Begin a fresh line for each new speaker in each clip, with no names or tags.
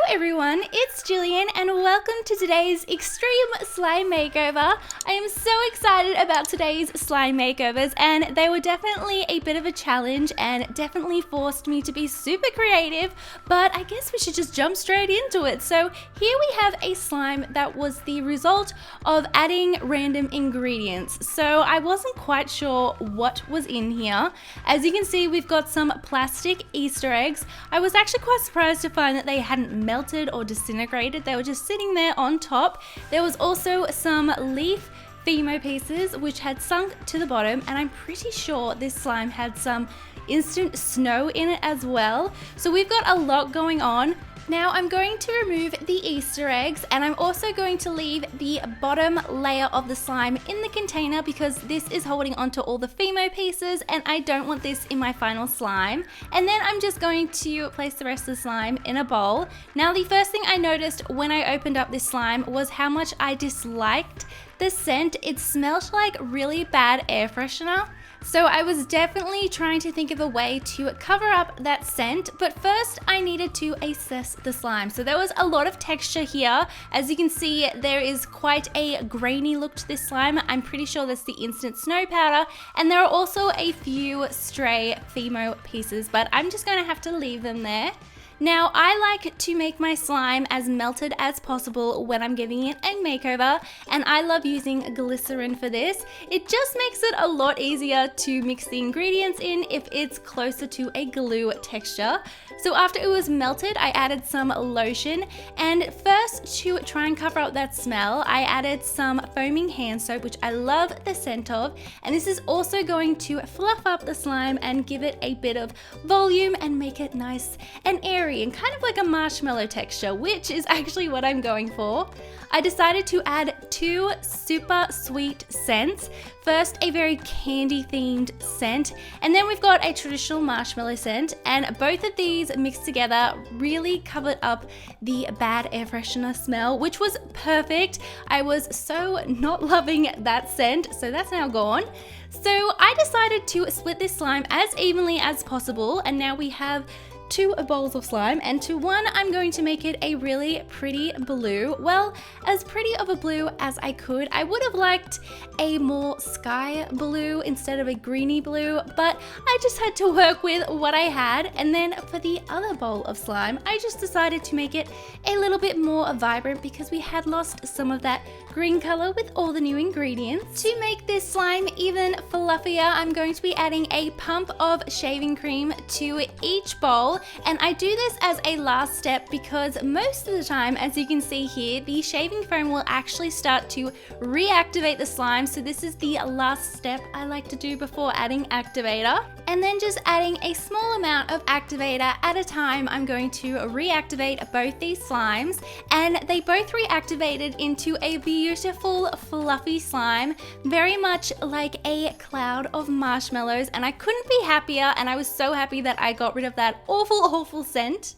everyone, it's Gillian and welcome to today's Extreme Slime Makeover. I am so excited about today's slime makeovers and they were definitely a bit of a challenge and definitely forced me to be super creative, but I guess we should just jump straight into it. So here we have a slime that was the result of adding random ingredients. So I wasn't quite sure what was in here. As you can see, we've got some plastic Easter eggs. I was actually quite surprised to find that they hadn't melted or disintegrated. They were just sitting there on top. There was also some leaf Fimo pieces which had sunk to the bottom, and I'm pretty sure this slime had some instant snow in it as well. So we've got a lot going on. Now I'm going to remove the Easter eggs and I'm also going to leave the bottom layer of the slime in the container because this is holding onto all the Fimo pieces and I don't want this in my final slime. And then I'm just going to place the rest of the slime in a bowl. Now the first thing I noticed when I opened up this slime was how much I disliked the scent. It smelled like really bad air freshener. So I was definitely trying to think of a way to cover up that scent, but first I needed to assess the slime. So there was a lot of texture here. As you can see, there is quite a grainy look to this slime. I'm pretty sure that's the instant snow powder, and there are also a few stray Fimo pieces, but I'm just going to have to leave them there. Now, I like to make my slime as melted as possible when I'm giving it a makeover, and I love using glycerin for this. It just makes it a lot easier to mix the ingredients in if it's closer to a glue texture. So after it was melted, I added some lotion, and first to try and cover up that smell, I added some foaming hand soap, which I love the scent of, and this is also going to fluff up the slime and give it a bit of volume and make it nice and airy and kind of like a marshmallow texture, which is actually what I'm going for. I decided to add two super sweet scents. First, a very candy themed scent, and then we've got a traditional marshmallow scent, and both of these mixed together really covered up the bad air freshener smell, which was perfect. I was so not loving that scent, so that's now gone. So I decided to split this slime as evenly as possible, and now we have two bowls of slime, and to one I'm going to make it a really pretty blue. Well, as pretty of a blue as I could. I would have liked a more sky blue instead of a greeny blue, but I just had to work with what I had. And then for the other bowl of slime, I just decided to make it a little bit more vibrant because we had lost some of that green color with all the new ingredients. To make this slime even fluffier, I'm going to be adding a pump of shaving cream to each bowl. And I do this as a last step because most of the time, as you can see here, the shaving foam will actually start to reactivate the slime. So this is the last step I like to do before adding activator. And then just adding a small amount of activator at a time, I'm going to reactivate both these slimes. And they both reactivated into a beautiful fluffy slime, very much like a cloud of marshmallows. And I couldn't be happier, and I was so happy that I got rid of that awful scent.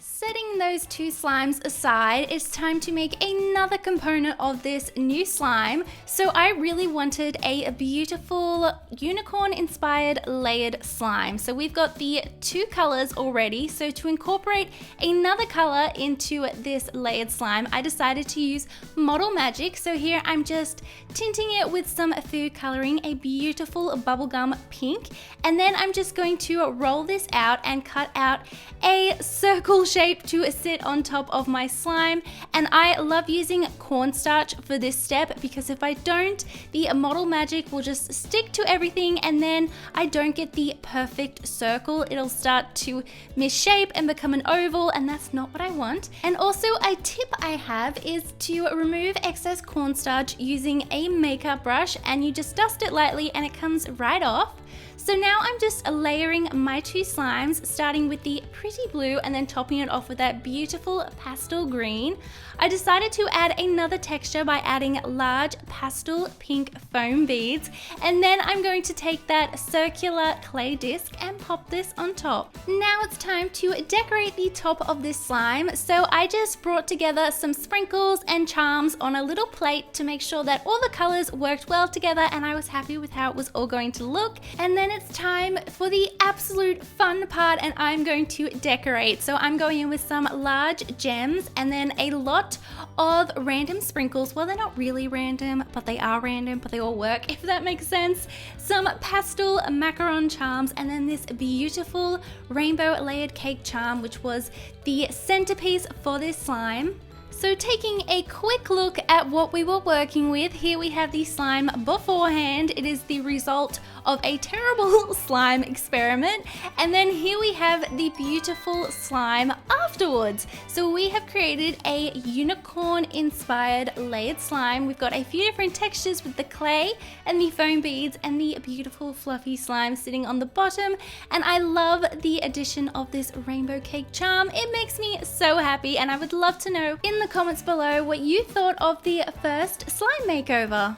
Setting those two slimes aside, it's time to make another component of this new slime. So I really wanted a beautiful unicorn inspired layered slime. So we've got the two colors already. So to incorporate another color into this layered slime, I decided to use Model Magic. So here I'm just tinting it with some food coloring, a beautiful bubblegum pink. And then I'm just going to roll this out and cut out a circle shape to sit on top of my slime. And I love using using cornstarch for this step because if I don't, the model magic will just stick to everything and then I don't get the perfect circle. It'll start to misshape and become an oval, and that's not what I want. And also a tip I have is to remove excess cornstarch using a makeup brush, and you just dust it lightly and it comes right off. So now I'm just layering my two slimes, starting with the pretty blue and then topping it off with that beautiful pastel green. I decided to add another texture by adding large pastel pink foam beads, and then I'm going to take that circular clay disc and pop this on top. Now it's time to decorate the top of this slime, so I just brought together some sprinkles and charms on a little plate to make sure that all the colors worked well together and I was happy with how it was all going to look. And then it's time for the absolute fun part, and I'm going to decorate. So I'm going in with some large gems and then a lot of random sprinkles. Well, they're not really random, but they are random, but they all work, if that makes sense. Some pastel macaron charms, and then this beautiful rainbow layered cake charm, which was the centerpiece for this slime. So taking a quick look at what we were working with, here we have the slime beforehand. It is the result of a terrible slime experiment. And then here we have the beautiful slime afterwards. So we have created a unicorn inspired layered slime. We've got a few different textures with the clay and the foam beads and the beautiful fluffy slime sitting on the bottom. And I love the addition of this rainbow cake charm. It makes me so happy, and I would love to know in the comments below what you thought of the first slime makeover.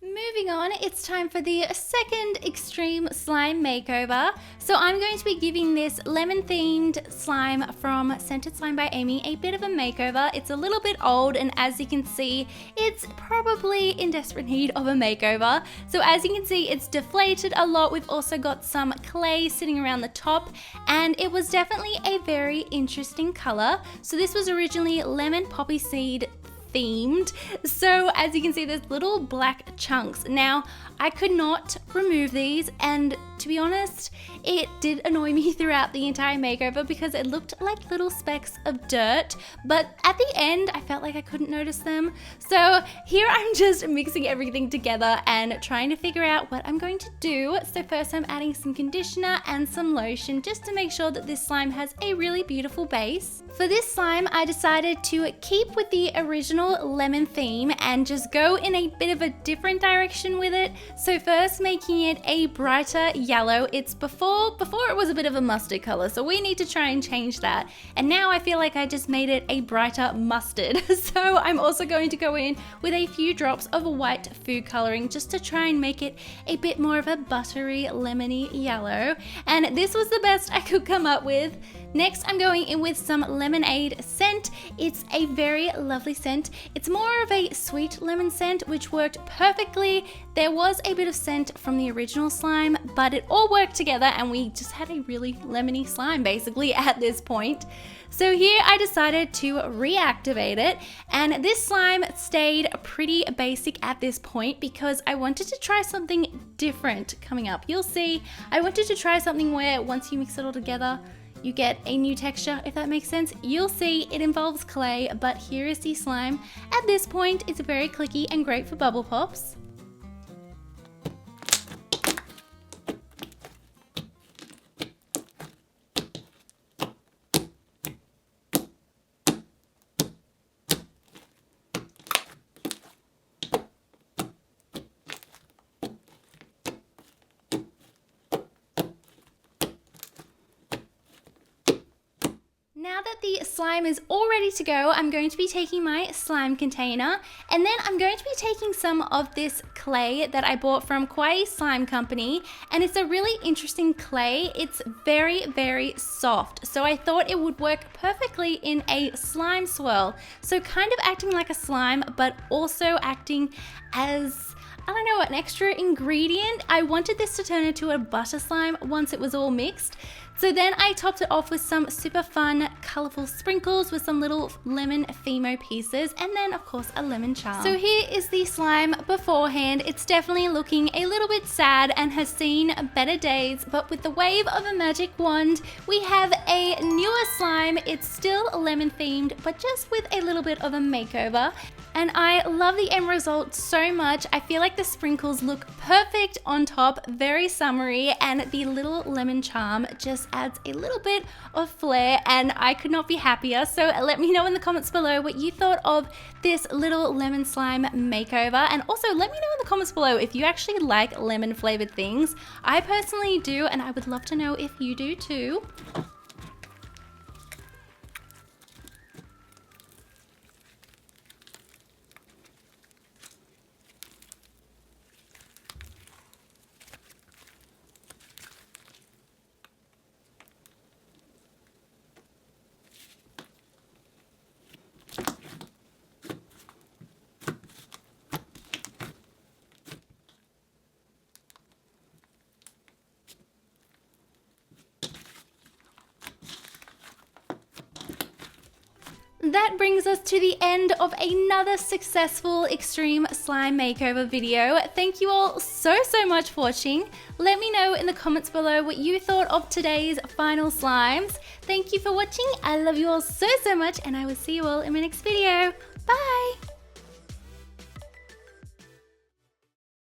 Moving on, it's time for the second extreme slime makeover. So I'm going to be giving this lemon themed slime from Scented Slime by Amy a bit of a makeover. It's a little bit old, and as you can see, it's probably in desperate need of a makeover. So as you can see, it's deflated a lot. We've also got some clay sitting around the top, and it was definitely a very interesting color. So this was originally lemon poppy seed themed. So as you can see, there's little black chunks. Now I could not remove these, and to be honest, it did annoy me throughout the entire makeover because it looked like little specks of dirt, but at the end I felt like I couldn't notice them. So here I'm just mixing everything together and trying to figure out what I'm going to do. So first I'm adding some conditioner and some lotion just to make sure that this slime has a really beautiful base. For this slime, I decided to keep with the original lemon theme and just go in a bit of a different direction with it. So first making it a brighter yellow. It's before it was a bit of a mustard color, so we need to try and change that. And now I feel like I just made it a brighter mustard. So I'm also going to go in with a few drops of white food coloring just to try and make it a bit more of a buttery lemony yellow. And this was the best I could come up with. Next, I'm going in with some lemonade scent. It's a very lovely scent. It's more of a sweet lemon scent, which worked perfectly. There was a bit of scent from the original slime, but it all worked together and we just had a really lemony slime basically at this point. So here I decided to reactivate it, and this slime stayed pretty basic at this point because I wanted to try something different coming up. You'll see, I wanted to try something where once you mix it all together, you get a new texture, if that makes sense. You'll see it involves clay, but here is the slime. At this point, it's very clicky and great for bubble pops. Now that the slime is all ready to go, I'm going to be taking my slime container, and then I'm going to be taking some of this clay that I bought from Kawaii Slime Company, and it's a really interesting clay. It's very, very soft, so I thought it would work perfectly in a slime swirl. So kind of acting like a slime, but also acting as, I don't know, an extra ingredient. I wanted this to turn into a butter slime once it was all mixed. So then I topped it off with some super fun, colorful sprinkles with some little lemon Fimo pieces, and then of course a lemon charm. So here is the slime beforehand. It's definitely looking a little bit sad and has seen better days, but with the wave of a magic wand, we have a newer slime. It's still lemon themed, but just with a little bit of a makeover. And I love the end result so much. I feel like the sprinkles look perfect on top, very summery, and the little lemon charm just adds a little bit of flair, and I could not be happier. So let me know in the comments below what you thought of this little lemon slime makeover, and also let me know in the comments below if you actually like lemon flavored things. I personally do, and I would love to know if you do too. That brings us to the end of another successful Extreme Slime Makeover video. Thank you all so much for watching. Let me know in the comments below what you thought of today's final slimes. Thank you for watching. I love you all so much, and I will see you all in my next video. Bye!